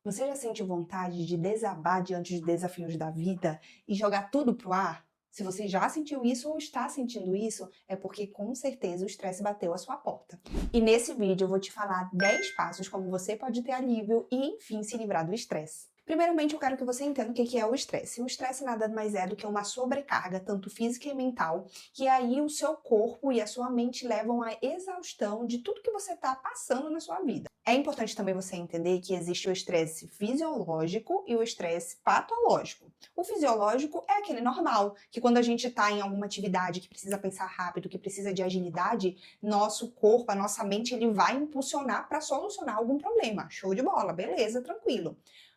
Você já sentiu vontade de desabar diante dos desafios da vida e jogar tudo pro ar? Se você já sentiu isso ou está sentindo isso, é porque com certeza o estresse bateu à sua porta. E nesse vídeo eu vou te falar 10 passos como você pode ter alívio e, enfim, se livrar do estresse. Primeiramente, eu quero que você entenda o que é o estresse. O estresse nada mais é do que uma sobrecarga, tanto física e mental, que aí o seu corpo e a sua mente levam à exaustão de tudo que você está passando na sua vida. É importante também você entender que existe o estresse fisiológico e o estresse patológico. O fisiológico é aquele normal, que quando a gente está em alguma atividade que precisa pensar rápido, que precisa de agilidade, nosso corpo, a nossa mente, ele vai impulsionar para solucionar algum problema. Show de bola, beleza, tranquilo.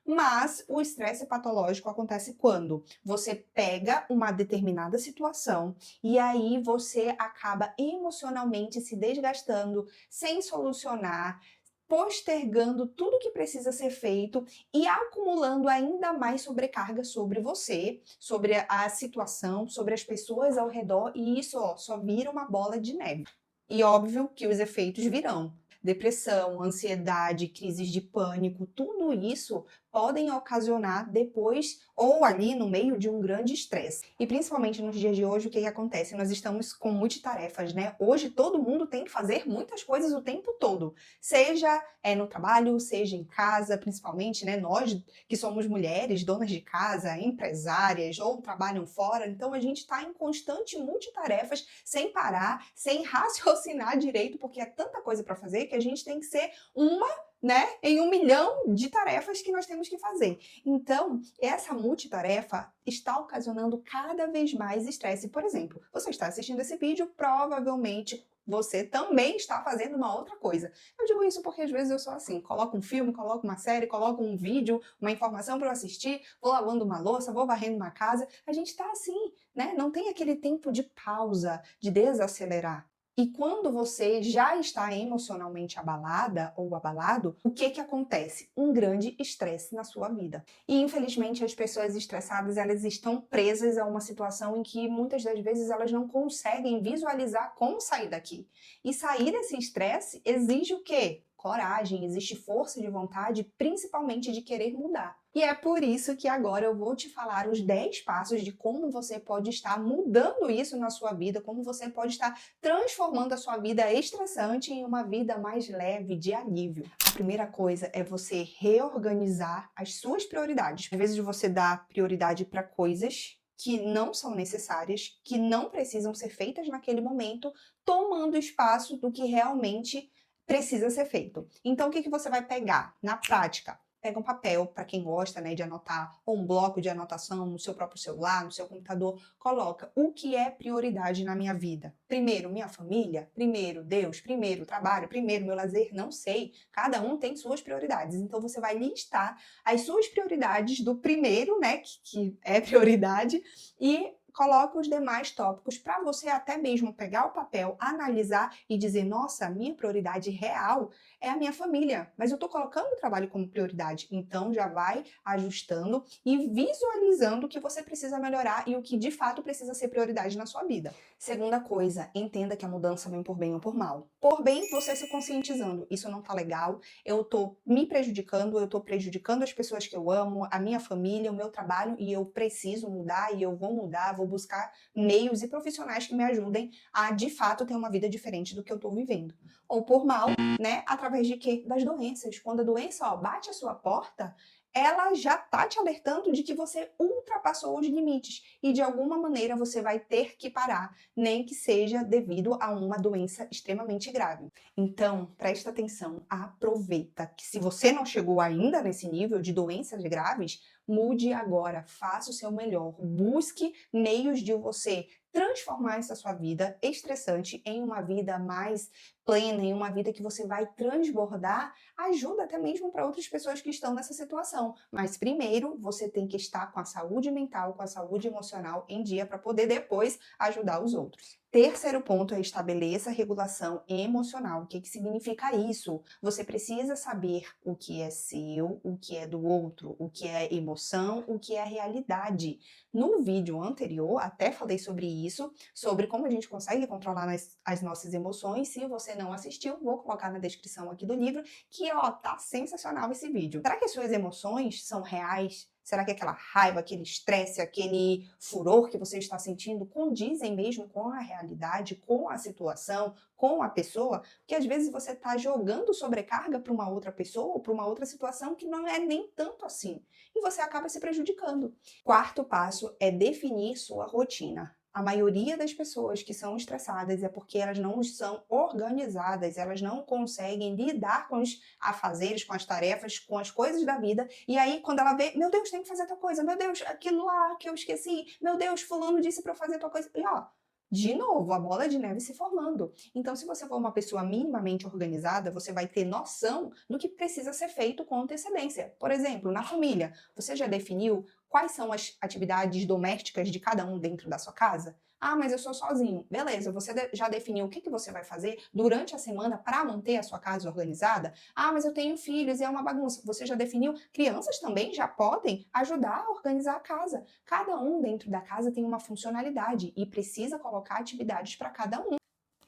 Mas o estresse patológico acontece quando você pega uma determinada situação e aí você acaba emocionalmente se desgastando, sem solucionar, postergando tudo que precisa ser feito e acumulando ainda mais sobrecarga sobre você, sobre a situação, sobre as pessoas ao redor, e isso, ó, só vira uma bola de neve. E óbvio que os efeitos virão. Depressão, ansiedade, crises de pânico, tudo isso podem ocasionar depois ou ali no meio de um grande estresse. E principalmente nos dias de hoje, o que acontece? Nós estamos com multitarefas, né? Hoje todo mundo tem que fazer muitas coisas o tempo todo, seja no trabalho, seja em casa, principalmente, né? Nós que somos mulheres, donas de casa, empresárias ou trabalham fora, então a gente está em constante multitarefas, sem parar, sem raciocinar direito, porque é tanta coisa para fazer que a gente tem que ser uma, né, em 1 milhão de tarefas que nós temos que fazer. Então, essa multitarefa está ocasionando cada vez mais estresse. Por exemplo, você está assistindo esse vídeo, provavelmente você também está fazendo uma outra coisa. Eu digo isso porque às vezes eu sou assim, coloco um filme, coloco uma série, coloco um vídeo, uma informação para eu assistir, vou lavando uma louça, vou varrendo uma casa, a gente está assim, né? Não tem aquele tempo de pausa, de desacelerar. E quando você já está emocionalmente abalada ou abalado, o que acontece? Um grande estresse na sua vida. E infelizmente as pessoas estressadas, elas estão presas a uma situação em que muitas das vezes elas não conseguem visualizar como sair daqui. E sair desse estresse exige o quê? Coragem, existe força de vontade, principalmente de querer mudar. E é por isso que agora eu vou te falar os 10 passos de como você pode estar mudando isso na sua vida, como você pode estar transformando a sua vida estressante em uma vida mais leve, de alívio. A primeira coisa é você reorganizar as suas prioridades. Às vezes você dá prioridade para coisas que não são necessárias, que não precisam ser feitas naquele momento, tomando espaço do que realmente precisa ser feito. Então, o que você vai pegar na prática? Pega um papel, para quem gosta, né, de anotar, ou um bloco de anotação no seu próprio celular, no seu computador, coloca o que é prioridade na minha vida. Primeiro, minha família, primeiro, Deus, primeiro, trabalho, primeiro, meu lazer, não sei. Cada um tem suas prioridades. Então, você vai listar as suas prioridades do primeiro, né, que é prioridade, e coloca os demais tópicos para você até mesmo pegar o papel, analisar e dizer, nossa, a minha prioridade real é a minha família, mas eu estou colocando o trabalho como prioridade. Então já vai ajustando e visualizando o que você precisa melhorar e o que de fato precisa ser prioridade na sua vida. Segunda coisa, entenda que a mudança vem por bem ou por mal. Por bem, você se conscientizando, isso não tá legal, eu tô me prejudicando, eu tô prejudicando as pessoas que eu amo, a minha família, o meu trabalho, e eu preciso mudar, e eu vou mudar, vou buscar meios e profissionais que me ajudem a, de fato, ter uma vida diferente do que eu tô vivendo. Ou por mal, né? Através de quê? Das doenças. Quando a doença, ó, bate a sua porta, ela já tá te alertando de que você ultrapassou os limites e de alguma maneira você vai ter que parar, nem que seja devido a uma doença extremamente grave. Então, presta atenção, aproveita que se você não chegou ainda nesse nível de doenças graves, mude agora, faça o seu melhor, busque meios de você transformar essa sua vida estressante em uma vida mais plena, em uma vida que você vai transbordar, ajuda até mesmo para outras pessoas que estão nessa situação. Mas primeiro, você tem que estar com a saúde mental, com a saúde emocional em dia para poder depois ajudar os outros. Terceiro ponto é estabeleça regulação emocional. O que significa isso? Você precisa saber o que é seu, o que é do outro, o que é emoção, o que é realidade. No vídeo anterior, até falei sobre isso, sobre como a gente consegue controlar as nossas emoções se você não assistiu, vou colocar na descrição aqui do livro, que ó, tá sensacional esse vídeo. Será que as suas emoções são reais? Será que aquela raiva, aquele estresse, aquele furor que você está sentindo condizem mesmo com a realidade, com a situação, com a pessoa? Porque às vezes você está jogando sobrecarga para uma outra pessoa ou para uma outra situação que não é nem tanto assim. E você acaba se prejudicando. Quarto passo é definir sua rotina. A maioria das pessoas que são estressadas é porque elas não são organizadas, elas não conseguem lidar com os afazeres, com as tarefas, com as coisas da vida. E aí, quando ela vê, meu Deus, tem que fazer tal coisa, meu Deus, aquilo lá que eu esqueci, meu Deus, fulano disse para eu fazer tal coisa. E ó, de novo, a bola de neve se formando. Então, se você for uma pessoa minimamente organizada, você vai ter noção do que precisa ser feito com antecedência. Por exemplo, na família, você já definiu quais são as atividades domésticas de cada um dentro da sua casa? Ah, mas eu sou sozinho. Beleza, você já definiu o que você vai fazer durante a semana para manter a sua casa organizada? Ah, mas eu tenho filhos e é uma bagunça. Você já definiu? Crianças também já podem ajudar a organizar a casa. Cada um dentro da casa tem uma funcionalidade e precisa colocar atividades para cada um.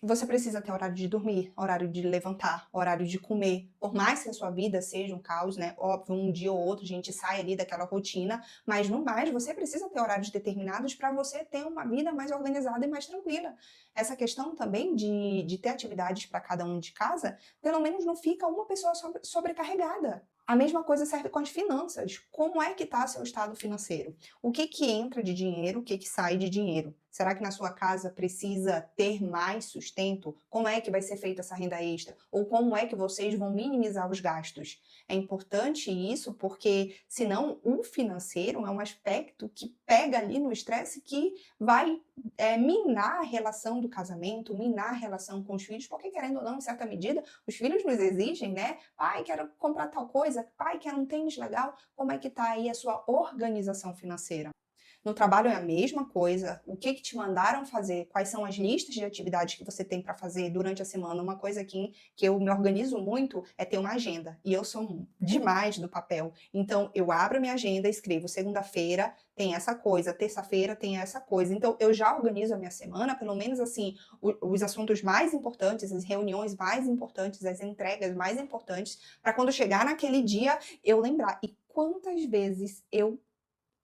Você precisa ter horário de dormir, horário de levantar, horário de comer. Por mais que a sua vida seja um caos, né? Óbvio, um dia ou outro a gente sai ali daquela rotina, mas no mais você precisa ter horários determinados para você ter uma vida mais organizada e mais tranquila. Essa questão também de ter atividades para cada um de casa, pelo menos não fica uma pessoa sobrecarregada. A mesma coisa serve com as finanças. Como é que está seu estado financeiro? O que entra de dinheiro, o que sai de dinheiro? Será que na sua casa precisa ter mais sustento? Como é que vai ser feita essa renda extra? Ou como é que vocês vão minimizar os gastos? É importante isso porque, senão, o financeiro é um aspecto que pega ali no estresse que vai minar a relação do casamento, minar a relação com os filhos, porque, querendo ou não, em certa medida, os filhos nos exigem, né? Pai, quero comprar tal coisa, pai, quero um tênis legal. Como é que está aí a sua organização financeira? No trabalho é a mesma coisa. O que te mandaram fazer? Quais são as listas de atividades que você tem para fazer durante a semana? Uma coisa aqui que eu me organizo muito é ter uma agenda. E eu sou demais do papel. Então, eu abro minha agenda, escrevo segunda-feira tem essa coisa, terça-feira tem essa coisa. Então, eu já organizo a minha semana, pelo menos assim, os assuntos mais importantes, as reuniões mais importantes, as entregas mais importantes, para quando chegar naquele dia, eu lembrar. E quantas vezes eu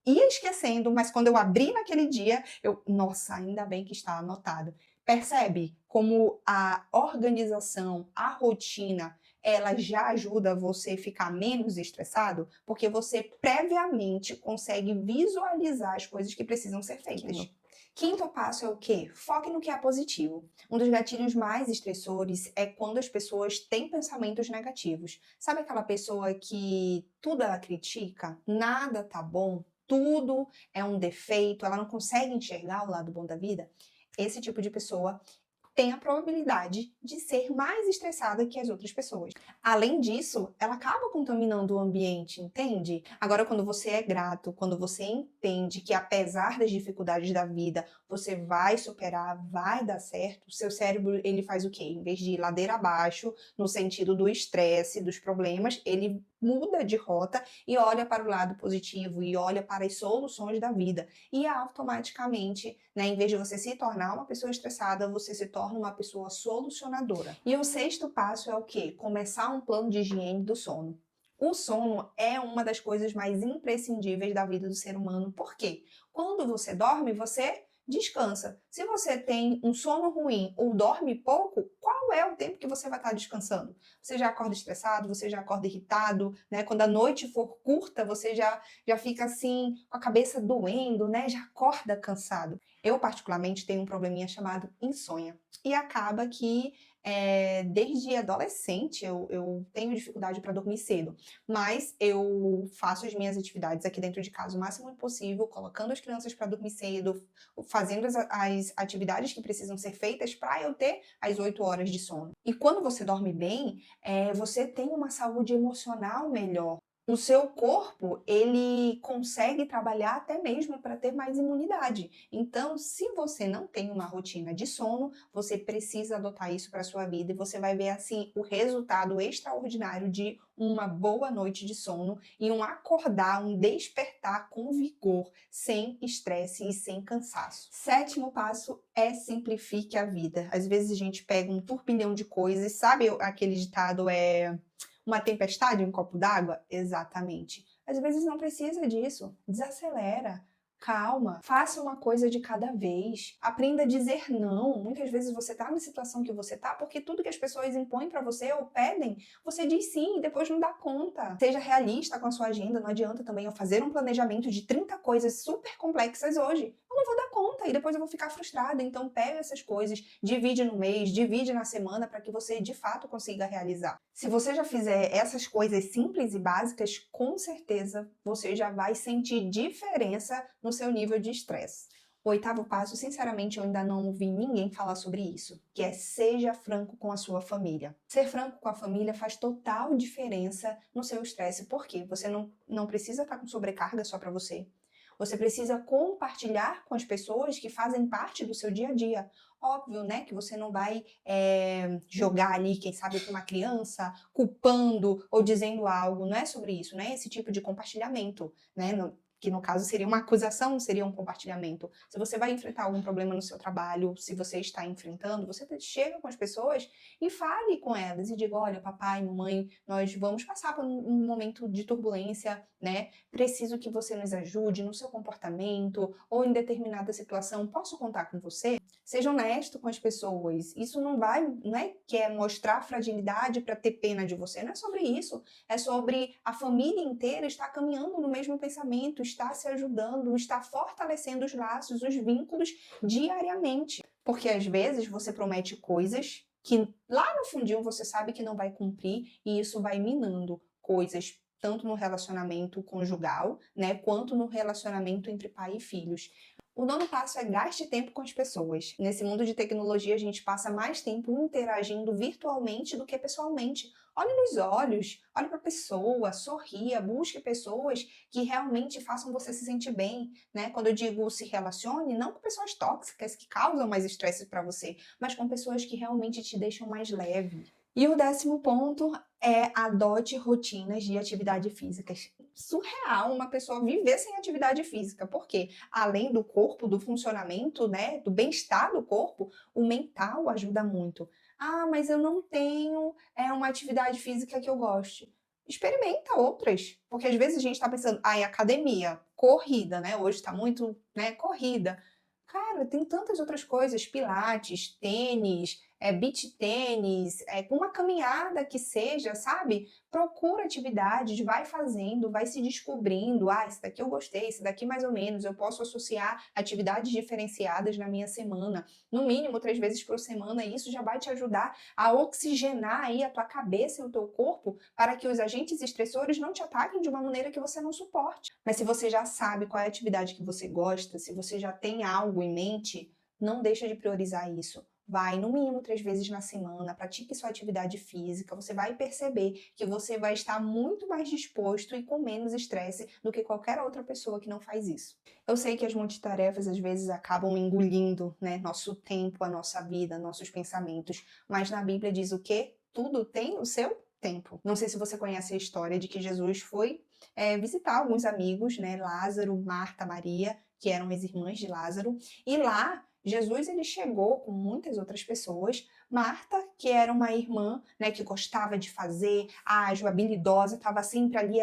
ia esquecendo, mas quando eu abri naquele dia, nossa, ainda bem que está anotado. Percebe como a organização, a rotina, ela já ajuda você a ficar menos estressado? Porque você previamente consegue visualizar as coisas que precisam ser feitas. Quinto passo é o quê? Foque no que é positivo. Um dos gatilhos mais estressores é quando as pessoas têm pensamentos negativos. Sabe aquela pessoa que tudo ela critica, nada tá bom, tudo é um defeito, ela não consegue enxergar o lado bom da vida? Esse tipo de pessoa tem a probabilidade de ser mais estressada que as outras pessoas. Além disso, ela acaba contaminando o ambiente, entende? Agora, quando você é grato, quando você entende que apesar das dificuldades da vida, você vai superar, vai dar certo, o seu cérebro, ele faz o quê? Em vez de ir ladeira abaixo, no sentido do estresse, dos problemas, ele muda de rota e olha para o lado positivo e olha para as soluções da vida. E automaticamente, né, em vez de você se tornar uma pessoa estressada, você se torna uma pessoa solucionadora. E o sexto passo é o quê? Começar um plano de higiene do sono. O sono é uma das coisas mais imprescindíveis da vida do ser humano. Por quê? Quando você dorme, você descansa. Se você tem um sono ruim ou dorme pouco, qual é o tempo que você vai estar descansando? Você já acorda estressado, você já acorda irritado, né? Quando a noite for curta, você já fica assim, com a cabeça doendo, né? Já acorda cansado. Eu, particularmente, tenho um probleminha chamado insônia. E acaba que desde adolescente eu tenho dificuldade para dormir cedo, mas eu faço as minhas atividades aqui dentro de casa o máximo possível, colocando as crianças para dormir cedo, fazendo as atividades que precisam ser feitas para eu ter as 8 horas de sono. E quando você dorme bem, você tem uma saúde emocional melhor. O seu corpo, ele consegue trabalhar até mesmo para ter mais imunidade. Então, se você não tem uma rotina de sono, você precisa adotar isso para sua vida e você vai ver assim o resultado extraordinário de uma boa noite de sono e um acordar, um despertar com vigor, sem estresse e sem cansaço. Sétimo passo é simplifique a vida. Às vezes a gente pega um turbilhão de coisas, sabe aquele ditado uma tempestade em um copo d'água? Exatamente. Às vezes não precisa disso. Desacelera. Calma, faça uma coisa de cada vez. Aprenda a dizer não. Muitas vezes você está na situação que você está porque tudo que as pessoas impõem para você ou pedem, você diz sim e depois não dá conta. Seja realista com a sua agenda. Não adianta também eu fazer um planejamento de 30 coisas super complexas hoje. Eu não vou dar conta e depois eu vou ficar frustrada. Então pega essas coisas, divide no mês, divide na semana para que você de fato consiga realizar. Se você já fizer essas coisas simples e básicas, com certeza você já vai sentir diferença no seu nível de estresse. O oitavo passo, sinceramente, eu ainda não ouvi ninguém falar sobre isso, que é seja franco com a sua família. Ser franco com a família faz total diferença no seu estresse, porque você não precisa estar com sobrecarga só para você. Você precisa compartilhar com as pessoas que fazem parte do seu dia a dia. Óbvio, né, que você não vai jogar ali, quem sabe, para uma criança, culpando ou dizendo algo. Não é sobre isso, não é esse tipo de compartilhamento, né? Que no caso seria uma acusação, não seria um compartilhamento. Se você vai enfrentar algum problema no seu trabalho, se você está enfrentando, você chega com as pessoas e fale com elas e diga, olha, papai, mamãe, nós vamos passar por um momento de turbulência, né? Preciso que você nos ajude no seu comportamento ou em determinada situação. Posso contar com você? Seja honesto com as pessoas. Isso não é que é mostrar fragilidade para ter pena de você. Não é sobre isso. É sobre a família inteira estar caminhando no mesmo pensamento, estar se ajudando, estar fortalecendo os laços, os vínculos diariamente. Porque às vezes você promete coisas que lá no fundinho você sabe que não vai cumprir e isso vai minando coisas tanto no relacionamento conjugal, né, quanto no relacionamento entre pai e filhos. O nono passo é gaste tempo com as pessoas. Nesse mundo de tecnologia, a gente passa mais tempo interagindo virtualmente do que pessoalmente. Olhe nos olhos, olhe para a pessoa, sorria, busque pessoas que realmente façam você se sentir bem, né? Quando eu digo se relacione, não com pessoas tóxicas que causam mais estresse para você, mas com pessoas que realmente te deixam mais leve. E o décimo ponto é adote rotinas de atividade física. Surreal uma pessoa viver sem atividade física, porque além do corpo, do funcionamento, né, do bem-estar do corpo, o mental ajuda muito. Ah, mas eu não tenho uma atividade física que eu goste. Experimenta outras, porque às vezes a gente está pensando, academia, corrida, né? Hoje está muito, né, corrida. Cara, tem tantas outras coisas, pilates, tênis, beach tênis, com uma caminhada que seja, sabe? Procura atividades, vai fazendo, vai se descobrindo. Ah, esse daqui eu gostei, esse daqui mais ou menos. Eu posso associar atividades diferenciadas na minha semana. No mínimo 3 vezes por semana, e isso já vai te ajudar a oxigenar aí a tua cabeça e o teu corpo para que os agentes estressores não te ataquem de uma maneira que você não suporte. Mas se você já sabe qual é a atividade que você gosta, se você já tem algo em mente, não deixa de priorizar isso. Vai no mínimo 3 vezes na semana, pratique sua atividade física, você vai perceber que você vai estar muito mais disposto e com menos estresse do que qualquer outra pessoa que não faz isso. Eu sei que as multitarefas às vezes acabam engolindo, né, nosso tempo, a nossa vida, nossos pensamentos, mas na Bíblia diz o quê? Tudo tem o seu tempo. Não sei se você conhece a história de que Jesus foi visitar alguns amigos, né, Lázaro, Marta, Maria, que eram as irmãs de Lázaro, e lá Jesus ele chegou com muitas outras pessoas. Marta, que era uma irmã, né, que gostava de fazer, ágil, habilidosa, estava sempre ali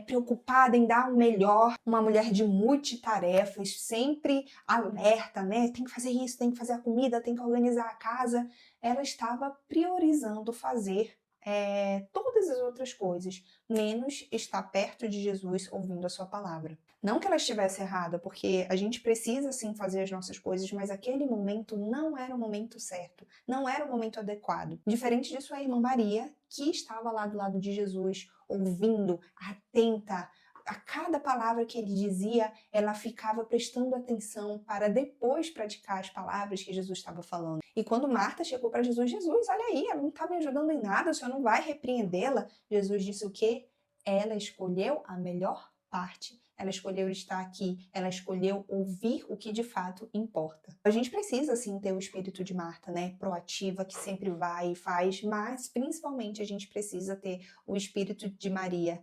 preocupada em dar o melhor. Uma mulher de multitarefas, sempre alerta, né? Tem que fazer isso, tem que fazer a comida, tem que organizar a casa. Ela estava priorizando fazer todas as outras coisas, menos estar perto de Jesus ouvindo a sua palavra. Não que ela estivesse errada, porque a gente precisa sim fazer as nossas coisas, mas aquele momento não era o momento certo, não era o momento adequado. Diferente de sua irmã Maria, que estava lá do lado de Jesus, ouvindo, atenta, a cada palavra que ele dizia, ela ficava prestando atenção para depois praticar as palavras que Jesus estava falando. E quando Marta chegou para Jesus, olha aí, ela não está me ajudando em nada, o senhor não vai repreendê-la? Jesus disse o quê? ela escolheu a melhor parte. Ela escolheu estar aqui, ela escolheu ouvir o que de fato importa. A gente precisa, sim, ter o espírito de Marta, né? Proativa, que sempre vai e faz, mas principalmente a gente precisa ter o espírito de Maria,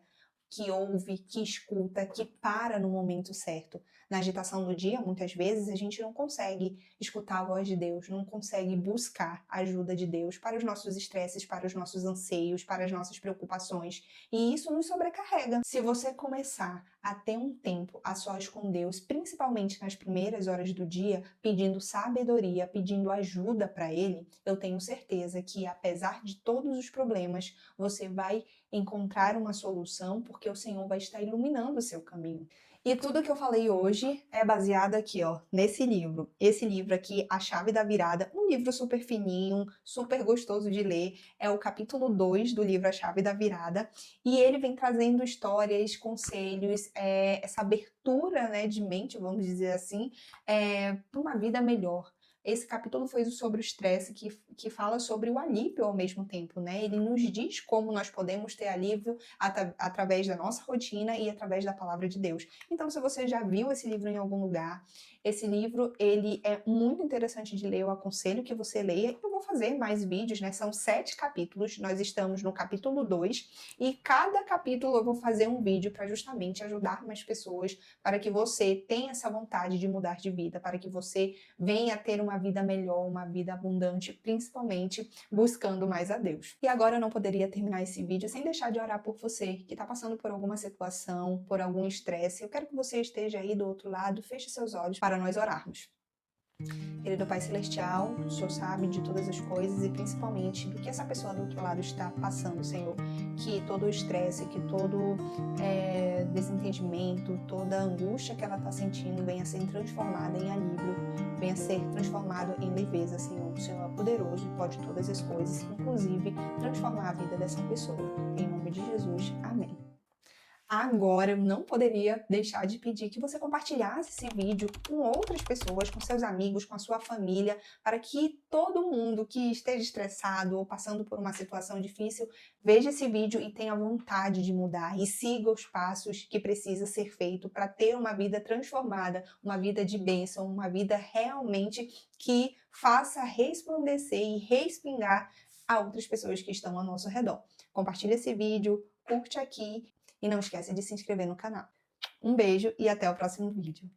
que ouve, que escuta, que para no momento certo. Na agitação do dia, muitas vezes, a gente não consegue escutar a voz de Deus, não consegue buscar a ajuda de Deus para os nossos estresses, para os nossos anseios, para as nossas preocupações. E isso nos sobrecarrega. Se você começar a ter um tempo a sós com Deus, principalmente nas primeiras horas do dia, pedindo sabedoria, pedindo ajuda para Ele, eu tenho certeza que, apesar de todos os problemas, você vai encontrar uma solução, porque o Senhor vai estar iluminando o seu caminho. E tudo que eu falei hoje é baseado aqui, ó, nesse livro. Esse livro aqui, A Chave da Virada, um livro super fininho, super gostoso de ler. É o capítulo 2 do livro A Chave da Virada. E ele vem trazendo histórias, conselhos, essa abertura, né, de mente, vamos dizer assim, para uma vida melhor. Esse capítulo foi sobre o estresse, que fala sobre o alívio ao mesmo tempo, né? Ele nos diz como nós podemos ter alívio através da nossa rotina e através da palavra de Deus. Então, se você já viu esse livro em algum lugar, esse livro, ele é muito interessante de ler, eu aconselho que você leia. Eu vou fazer mais vídeos, né? São 7 capítulos, nós estamos no capítulo 2, e cada capítulo eu vou fazer um vídeo para justamente ajudar mais pessoas, para que você tenha essa vontade de mudar de vida, para que você venha ter uma vida melhor, uma vida abundante, principalmente buscando mais a Deus. E agora eu não poderia terminar esse vídeo sem deixar de orar por você que está passando por alguma situação, por algum estresse. Eu quero que você esteja aí do outro lado, feche seus olhos para nós orarmos. Querido Pai Celestial, o Senhor sabe de todas as coisas e principalmente do que essa pessoa do outro lado está passando, Senhor. Que todo o estresse, que todo desentendimento, toda a angústia que ela está sentindo venha a ser transformada em alívio, venha a ser transformado em leveza, Senhor. O Senhor é poderoso e pode todas as coisas, inclusive transformar a vida dessa pessoa. Em nome de Jesus, amém. Agora, eu não poderia deixar de pedir que você compartilhasse esse vídeo com outras pessoas, com seus amigos, com a sua família, para que todo mundo que esteja estressado ou passando por uma situação difícil veja esse vídeo e tenha vontade de mudar e siga os passos que precisa ser feito para ter uma vida transformada, uma vida de bênção, uma vida realmente que faça resplandecer e respingar a outras pessoas que estão ao nosso redor. Compartilhe esse vídeo, curte aqui. E não esquece de se inscrever no canal. Um beijo e até o próximo vídeo.